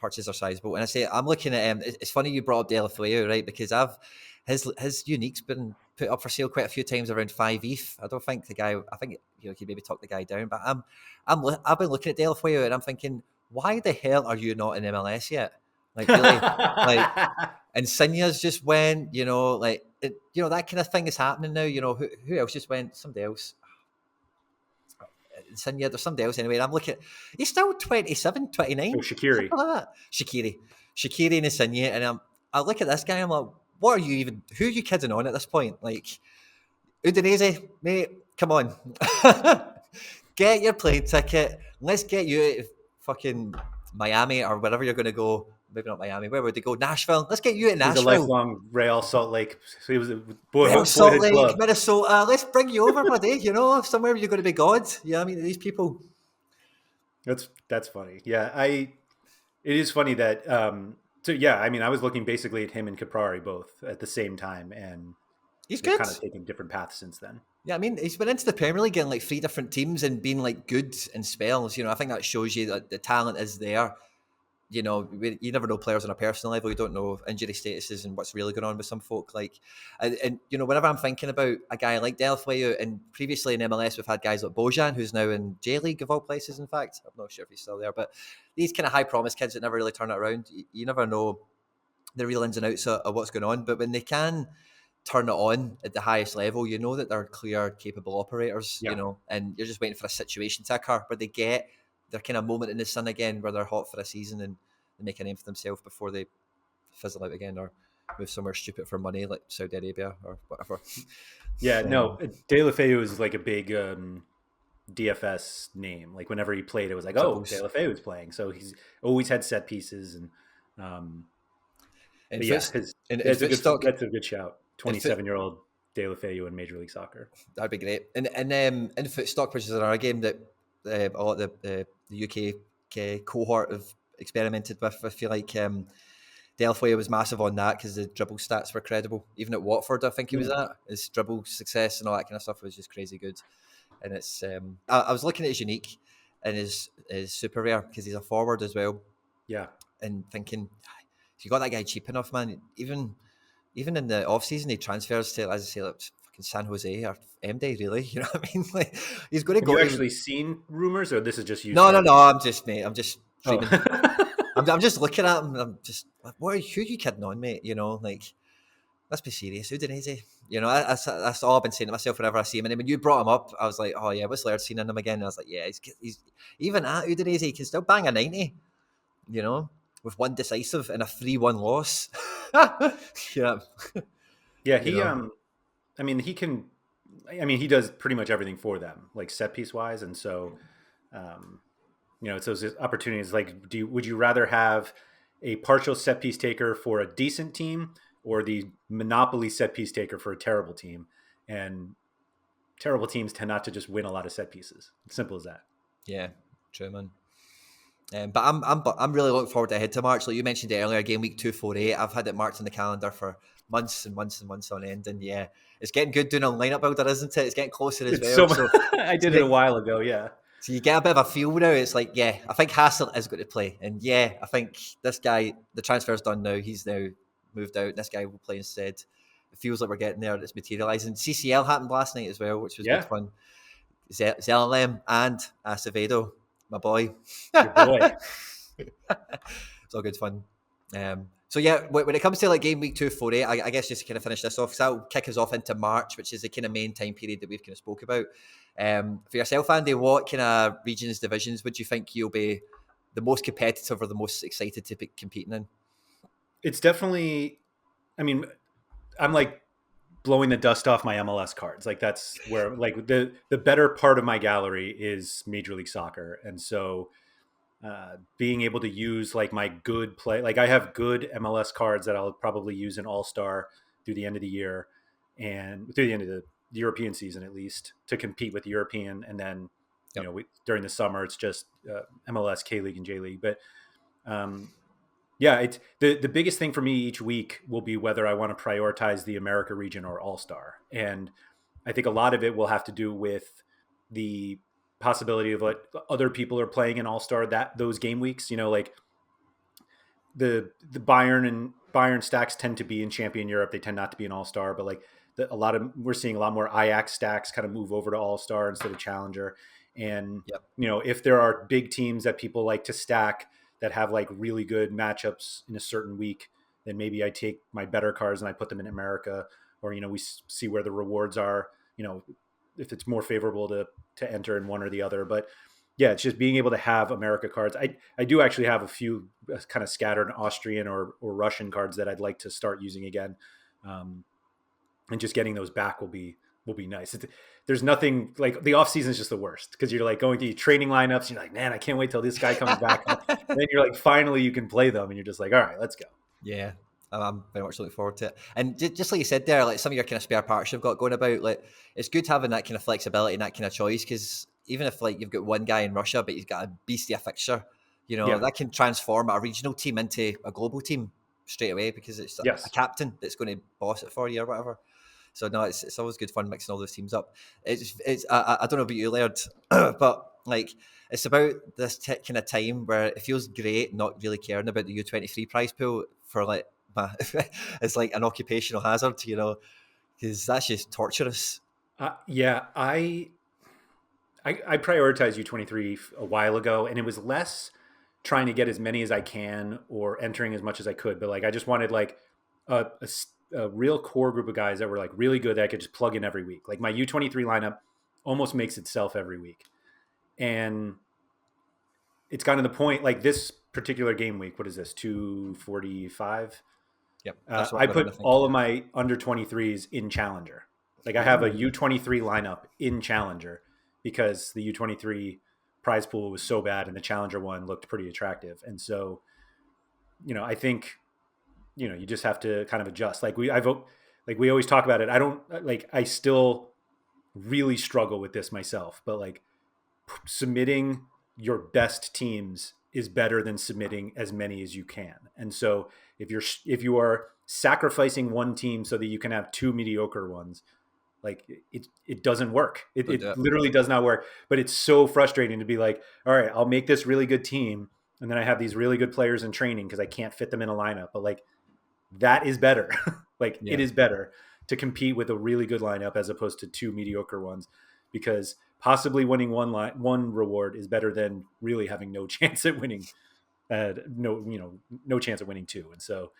purchases are sizable. And I say I'm looking at it's funny you brought up Delafeu, right? Because his unique's been put up for sale quite a few times around 5 ETH. I don't think the guy. I think you could maybe talk the guy down, but I've been looking at Delafeu and I'm thinking, why the hell are you not in MLS yet? Like really, like. And Sinya's just went, like that kind of thing is happening now. Who else just went? Somebody else. Sinya, there's somebody else anyway. And I'm looking at, he's still 27, 29. Oh, Shaqiri. Like that. Shaqiri and Sinya. And I look at this guy, I'm like, who are you kidding on at this point? Like, Udinese, mate, come on. Get your plane ticket. Let's get you to fucking Miami or wherever you're going to go. Maybe not Miami. Where would they go? Nashville. Let's get you to Nashville. He's a lifelong Real Salt Lake. So he was a Real Salt Lake, Minnesota. Let's bring you over, buddy. Somewhere you're going to be God. Yeah, I mean these people. That's funny. Yeah, it is funny that. So yeah, I mean, I was looking basically at him and Caprari both at the same time, and he's good. Kind of taken different paths since then. Yeah, I mean, he's been into the Premier League in like 3 different teams and being like good in spells. I think that shows you that the talent is there. You never know players on a personal level. You don't know injury statuses and what's really going on with some folk. And whenever I'm thinking about a guy like Delafeu, and previously in MLS we've had guys like Bojan, who's now in J League of all places. In fact, I'm not sure if he's still there, but these kind of high promise kids that never really turn it around. You never know the real ins and outs of what's going on. But when they can turn it on at the highest level, you know that they're clear, capable operators. Yeah. And you're just waiting for a situation to occur where they get their kind of moment in the sun again, where they're hot for a season and they make a name for themselves before they fizzle out again or move somewhere stupid for money like Saudi Arabia or whatever. Yeah, no, Delafeu is like a big DFS name. Like whenever he played, it was like, Delafeu is playing. So he's always had set pieces and that's a good shout. 27-year-old Delafeu in Major League Soccer. That'd be great. And in Footstock, which is another game that a lot of the UK cohort have experimented with. I feel like Delafeu was massive on that because the dribble stats were credible. Even at Watford, I think he was at. His dribble success and all that kind of stuff was just crazy good. And it's I was looking at his unique and his super rare because he's a forward as well. Yeah. And thinking, if you got that guy cheap enough, man, even in the off season, he transfers to, as I say, like fucking San Jose or MD, really. You know what I mean? Like he's going to go. Have you actually seen rumors, or this is just you? No. I'm just dreaming. I'm just looking at him. I'm just like, who are you kidding on, mate? Let's be serious. Udinese. That's all I've been saying to myself whenever I see him. And then when you brought him up, I was like, oh yeah, what's Laird seen in him again? And I was like, yeah, he's even at Udinese, he can still bang a 90. With one decisive and a 3-1 loss. Yeah. Yeah, he does pretty much everything for them, like set piece wise. And so, it's those opportunities. Like, would you rather have a partial set piece taker for a decent team or the monopoly set piece taker for a terrible team? And terrible teams tend not to just win a lot of set pieces. Simple as that. Yeah, true, man. But I'm really looking forward to head to March. Like you mentioned it earlier, game week 248. I've had it marked in the calendar for months and months and months on end. And yeah, it's getting good doing a lineup builder, isn't it? It's getting closer as well. So I did it a while ago, yeah. So you get a bit of a feel now. It's like, yeah, I think Hassel is going to play. And yeah, I think this guy, the transfer's done now. He's now moved out. This guy will play instead. It feels like we're getting there. It's materialising. CCL happened last night as well, which was good fun. Zelalem and Acevedo. My boy. Your boy. It's all good fun. So yeah, when it comes to like game week 248, I guess just to kind of finish this off, so that'll kick us off into March, which is the kind of main time period that we've kind of spoke about. For yourself, Andy, what kind of regions, divisions would you think you'll be the most competitive or the most excited to be competing in? It's definitely, I'm like blowing the dust off my MLS cards. Like that's where like the better part of my gallery is Major League Soccer. And so being able to use like my good play, like I have good MLS cards that I'll probably use in All-Star through the end of the year and through the end of the European season, at least to compete with the European. And then, during the summer, it's just MLS, K-League and J-League. But it's the biggest thing for me each week will be whether I want to prioritize the America region or All-Star. And I think a lot of it will have to do with the possibility of what other people are playing in All-Star those game weeks. Like the Bayern stacks tend to be in Champion Europe. They tend not to be an All-Star, but like we're seeing a lot more Ajax stacks kind of move over to All-Star instead of Challenger. And Yep. if there are big teams that people like to stack that have like really good matchups in a certain week, then maybe I take my better cards and I put them in America, or we see where the rewards are. If it's more favorable to enter in one or the other, but yeah, it's just being able to have America cards. I do actually have a few kind of scattered Austrian or Russian cards that I'd like to start using again, and just getting those back will be nice. There's nothing like the off season is just the worst because you're like going to training lineups. And you're like, man, I can't wait till this guy comes back. And then you're like, finally you can play them, and you're just like, all right, let's go. Yeah. I'm very much looking forward to it. And just like you said there, like some of your kind of spare parts you've got going about, like it's good having that kind of flexibility and that kind of choice, because even if like you've got one guy in Russia but he's got a beastie of fixture, that can transform a regional team into a global team straight away, because it's a captain that's going to boss it for you or whatever. So no, it's always good fun mixing all those teams up. It's I don't know about you, Laird, but like it's about this kind of time where it feels great not really caring about the U23 prize pool for like it's like an occupational hazard, because that's just torturous. Yeah, I prioritized U23 a while ago, and it was less trying to get as many as I can or entering as much as I could, but like I just wanted like a real core group of guys that were like really good that I could just plug in every week. Like my U23 lineup almost makes itself every week, and it's gotten to the point like this particular game week. What is this? 245. Yep. I put all of my under 23s in Challenger. Like I have a U23 lineup in Challenger because the U23 prize pool was so bad and the Challenger one looked pretty attractive. And so, I think, you just have to kind of adjust. Like we always talk about it. I still really struggle with this myself, but like submitting your best teams is better than submitting as many as you can. And so if you are sacrificing one team so that you can have two mediocre ones, like it doesn't work. It literally does not work. But it's so frustrating to be like, all right, I'll make this really good team, and then I have these really good players in training because I can't fit them in a lineup. But like that is better. It is better to compete with a really good lineup as opposed to two mediocre ones, because possibly winning one reward is better than really having no chance at winning. No chance at winning two. And so,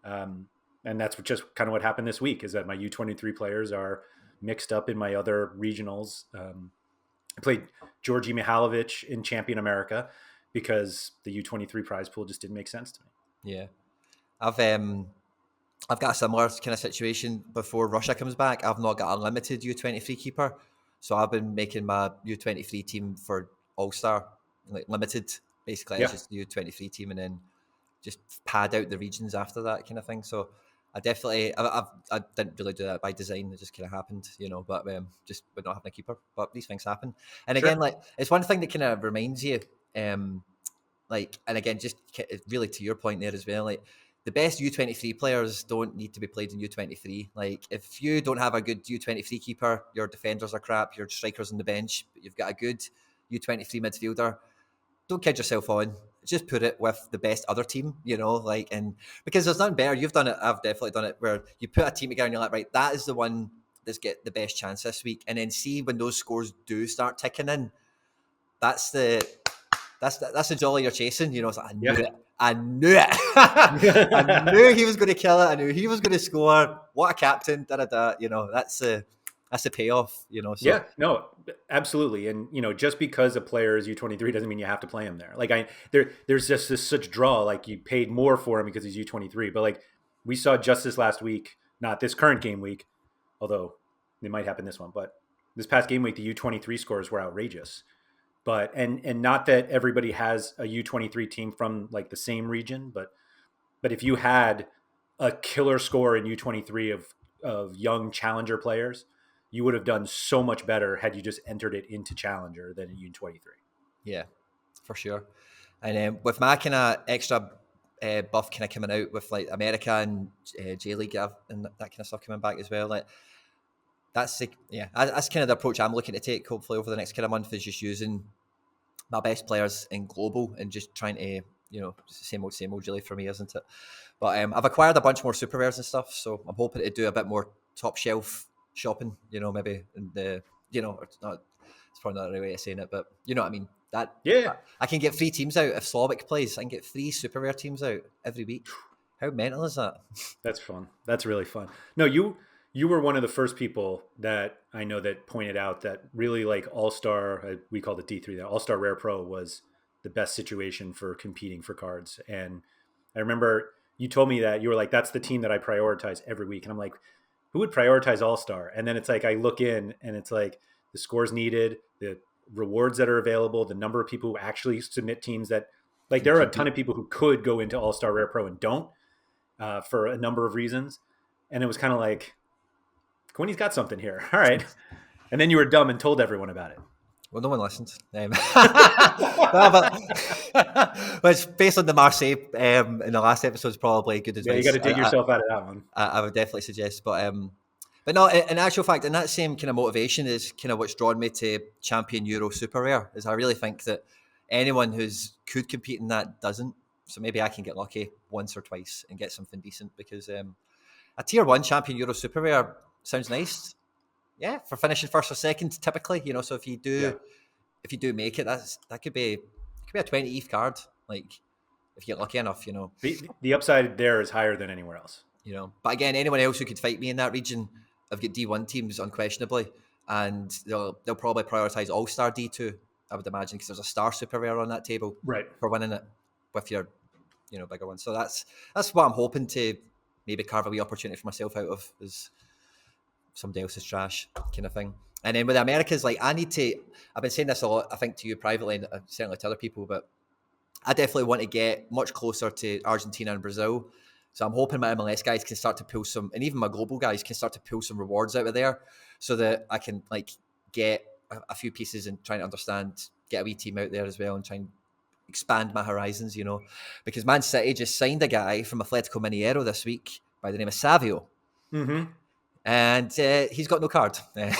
and that's just kind of what happened this week, is that my U23 players are mixed up in my other regionals. I played Georgi Mihalovic in Champion America because the U23 prize pool just didn't make sense to me. Yeah. I've got a similar kind of situation before Russia comes back. I've not got a limited U23 keeper. So I've been making my U23 team for All-Star, like limited. Basically, it's just the U23 team, and then just pad out the regions after that kind of thing. So I definitely, I didn't really do that by design. It just kind of happened, but just with not having a keeper. But these things happen. And again, like it's one thing that kind of reminds you, like, and again, just really to your point there as well, like the best U23 players don't need to be played in U23. Like if you don't have a good U23 keeper, your defenders are crap, your strikers on the bench, but you've got a good U23 midfielder, don't kid yourself on. Just put it with the best other team, and because there's nothing better. You've done it. I've definitely done it, where you put a team together and you're like, right, that is the one that's get the best chance this week. And then see when those scores do start ticking in, that's the jolly you're chasing. It's like, I knew it. I knew he was going to kill it. I knew he was going to score. What a captain! That's the payoff. So. Yeah, no, absolutely. And just because a player is U23 doesn't mean you have to play him there. Like there's just this such draw. Like you paid more for him because he's U23. But like we saw just this last week, not this current game week, although it might happen this one. But this past game week, the U23 scores were outrageous. But and not that everybody has a U23 team from like the same region, but if you had a killer score in U23 of young challenger players, you would have done so much better had you just entered it into Challenger than in U23. Yeah, for sure. And with my kind of extra buff kind of coming out with like America and J League and that kind of stuff coming back as well, like that's kind of the approach I'm looking to take. Hopefully over the next kind of month is just using my best players in global and just trying to same old really for me, isn't it? But I've acquired a bunch more super rares and stuff, so I'm hoping to do a bit more top shelf shopping. Maybe in the it's not. It's probably not the right way of saying it, but you know what I mean. That Yeah, I can get 3 teams out if Slavic plays. I can get 3 super rare teams out every week. How mental is that? that's fun. That's really fun. No, you were one of the first people that I know that pointed out that really like All Star. We called it D3. That All Star Rare Pro was the best situation for competing for cards. And I remember you told me that you were like, "That's the team that I prioritize every week." And I'm like, "Who would prioritize All Star?" And then it's like I look in, and it's like the scores needed, the rewards that are available, the number of people who actually submit teams that like there are a ton of people who could go into All Star Rare Pro and don't for a number of reasons. And it was kind of like, Quinny's got something here. All right. And then you were dumb and told everyone about it. Well, no one listened. Which, based on the Marseille in the last episode, is probably good advice. Yeah, you got to dig yourself out of that one. I would definitely suggest. But no, in actual fact, in that same kind of motivation is kind of what's drawn me to Champion Euro Super Rare, is I really think that anyone who's could compete in that doesn't. So maybe I can get lucky once or twice and get something decent, because a Tier 1 Champion Euro Super Rare sounds nice. Yeah, for finishing first or second, typically, so if you do make it, that could be a 20 ETH card, like if you get lucky enough, The upside there is higher than anywhere else. But again, anyone else who could fight me in that region, I've got D1 teams unquestionably, and they'll probably prioritize All Star D2, I would imagine, because there's a Star Super Rare on that table for winning it with your bigger one. So that's what I'm hoping to maybe carve a wee opportunity for myself out of, is somebody else's trash kind of thing. And then with the Americas, like I've been saying this a lot, I think, to you privately and certainly to other people, but I definitely want to get much closer to Argentina and Brazil. So I'm hoping my MLS guys can start to pull some, and even my global guys can start to pull some rewards out of there, so that I can like get a few pieces and try to understand, get a wee team out there as well and try and expand my horizons, because Man City just signed a guy from Atletico Mineiro this week by the name of Savio. Mm-hmm. And he's got no card. But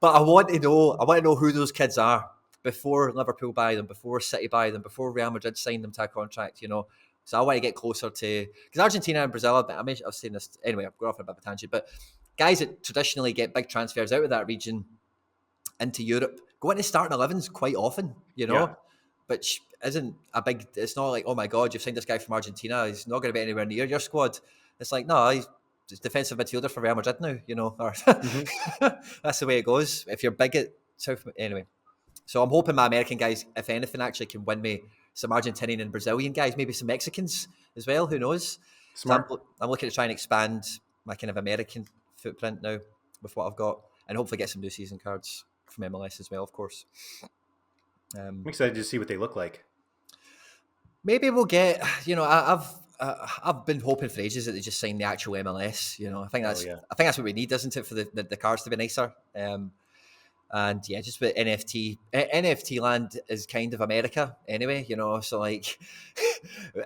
I want to know who those kids are before Liverpool buy them, before City buy them, before Real Madrid sign them to a contract, So I want to get closer to, because Argentina and Brazil, I was saying this anyway, I've gone off on a bit of a tangent, but guys that traditionally get big transfers out of that region into Europe go into starting 11s quite often, which isn't a big, it's not like, oh my God, you've signed this guy from Argentina, he's not going to be anywhere near your squad. It's like, no, he's defensive midfielder for Real Madrid now, That's the way it goes. If you're big at South, anyway. So I'm hoping my American guys, if anything, actually can win me some Argentinian and Brazilian guys, maybe some Mexicans as well, who knows? Smart. So I'm looking to try and expand my kind of American footprint now with what I've got, and hopefully get some new season cards from MLS as well, of course. I'm excited to see what they look like. Maybe we'll get, I've been hoping for ages that they just sign the actual MLS. I think that's what we need, isn't it, for the cards to be nicer. And yeah, just with NFT land is kind of America anyway. So like,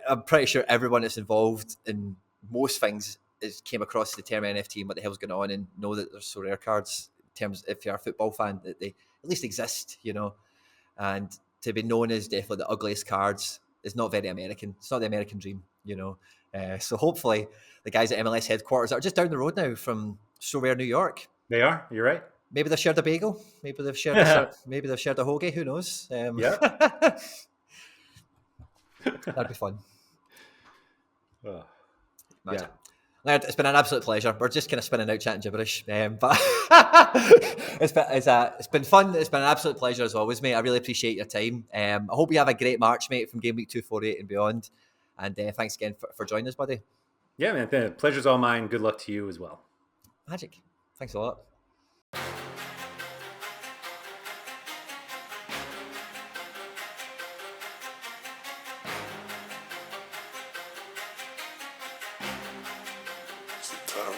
I'm pretty sure everyone that's involved in most things came across the term NFT and what the hell's going on, and know that there's so rare cards. In terms, if you're a football fan, that they at least exist. And to be known as definitely the ugliest cards is not very American. It's not the American dream, So hopefully the guys at MLS headquarters are just down the road now from Sorare, New York. They are. You're right. Maybe they've shared a bagel. Maybe they've shared a hoagie. Who knows? Yeah. That'd be fun. Yeah. Laird, it's been an absolute pleasure. We're just kind of spinning out chatting gibberish, but it's been fun. It's been an absolute pleasure as always, mate. I really appreciate your time. I hope you have a great March, mate, from Game Week 248 and beyond. And thanks again for joining us, buddy. Yeah, man. The pleasure's all mine. Good luck to you as well. Magic. Thanks a lot. Terrible.